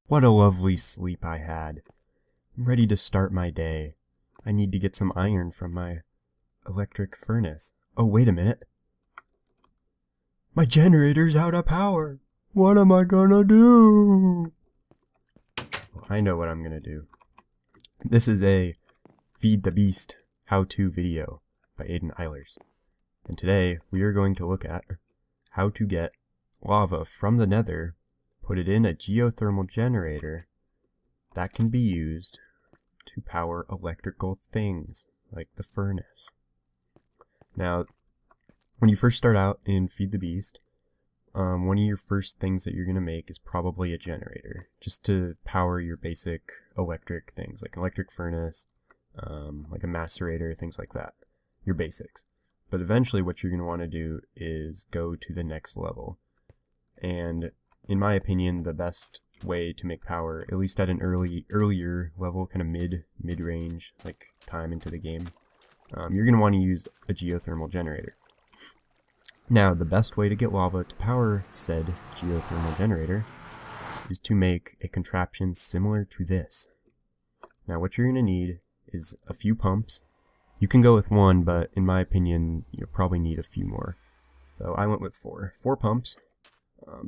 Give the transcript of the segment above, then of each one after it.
What a lovely sleep I had. I'm ready to start my day. I need to get some iron from my electric furnace. Oh, wait a minute. My generator's out of power. What am I gonna do? Well, I know what I'm gonna do. This is a Feed the Beast how-to video by Aiden Eilers. And today we are going to look at how to get lava from the nether, put it in a geothermal generator that can be used to power electrical things like the furnace. Now, when you first start out in Feed the Beast, one of your first things that you're going to make is probably a generator, just to power your basic electric things, like an electric furnace, like a macerator, things like that, your basics. But eventually what you're going to want to do is go to the next level. And in my opinion, the best way to make power, at least at an earlier level, kind of mid-range, like time into the game, you're going to want to use a geothermal generator. Now, the best way to get lava to power said geothermal generator is to make a contraption similar to this. Now, what you're going to need is a few pumps. You can go with one, but in my opinion, you'll probably need a few more. So I went with four pumps.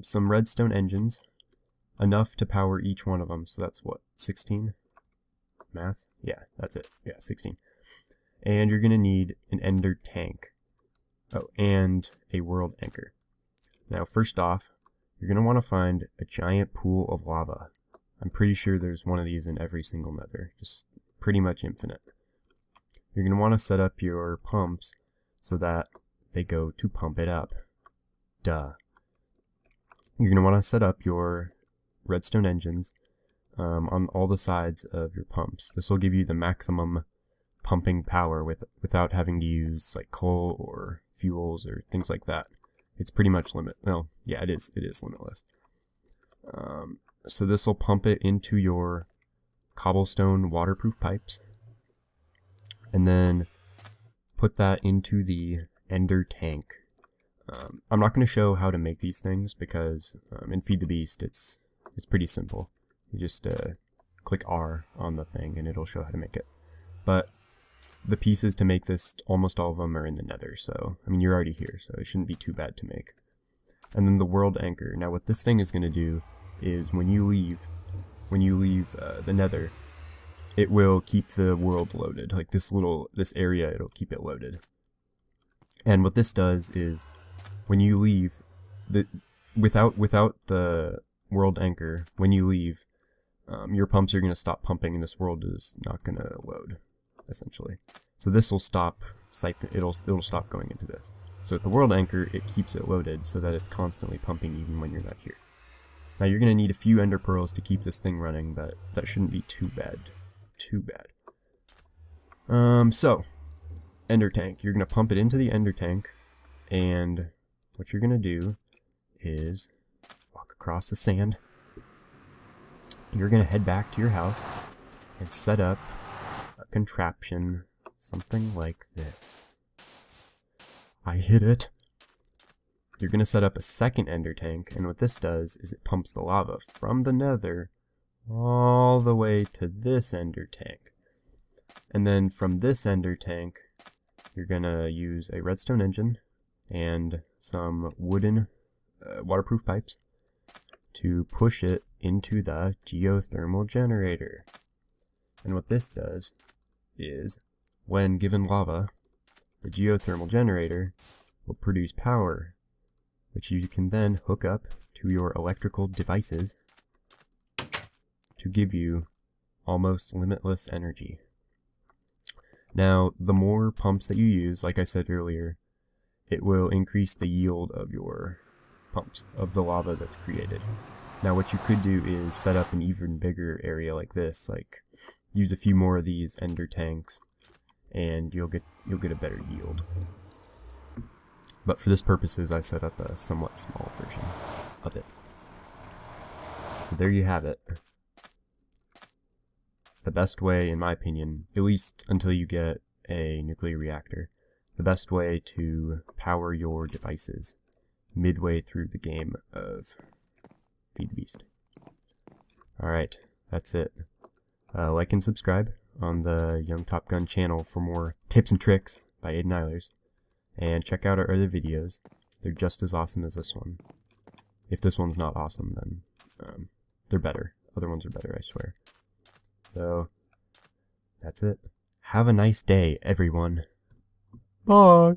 Some redstone engines, enough to power each one of them, so that's what, 16? Math? Yeah, that's it. Yeah, 16. And you're going to need an ender tank. Oh, and a world anchor. Now, first off, you're going to want to find a giant pool of lava. I'm pretty sure there's one of these in every single nether, just pretty much infinite. You're going to want to set up your pumps so that they go to pump it up. Duh. You're going to want to set up your redstone engines on all the sides of your pumps. This will give you the maximum pumping power without having to use like coal or fuels or things like that. It's pretty much well, yeah, it is limitless. So this will pump it into your cobblestone waterproof pipes, and then put that into the ender tank. I'm not going to show how to make these things because in Feed the Beast it's pretty simple. You just click R on the thing and it'll show how to make it. But the pieces to make this, almost all of them are in the nether, so I mean you're already here, so it shouldn't be too bad to make. And then the world anchor. Now what this thing is going to do is when you leave the nether, it will keep the world loaded. Like this area, it'll keep it loaded. And what this does is, when you leave, without the world anchor, when you leave, your pumps are going to stop pumping and this world is not going to load, essentially. So this will stop it'll stop going into this. So with the world anchor, it keeps it loaded so that it's constantly pumping even when you're not here. Now you're going to need a few ender pearls to keep this thing running, but that shouldn't be too bad. So ender tank, you're going to pump it into the ender tank, and what you're going to do is walk across the sand. You're going to head back to your house and set up a contraption, something like this. I hit it. You're going to set up a second ender tank, and what this does is it pumps the lava from the nether all the way to this ender tank. And then from this ender tank, you're going to use a redstone engine and some wooden waterproof pipes to push it into the geothermal generator. And what this does is, when given lava, the geothermal generator will produce power, which you can then hook up to your electrical devices to give you almost limitless energy. Now, the more pumps that you use, like I said earlier, it will increase the yield of your pumps, of the lava that's created. Now what you could do is set up an even bigger area like this, like use a few more of these ender tanks, and you'll get a better yield. But for this purposes, I set up a somewhat small version of it. So there you have it. the best way, in my opinion, at least until you get a nuclear reactor, the best way to power your devices midway through the game of Feed the Beast. Alright, that's it. Like and subscribe on the Young Top Gun channel for more tips and tricks by Aiden Eilers. And check out our other videos. They're just as awesome as this one. If this one's not awesome, then they're better. Other ones are better, I swear. So, that's it. Have a nice day, everyone. Bye!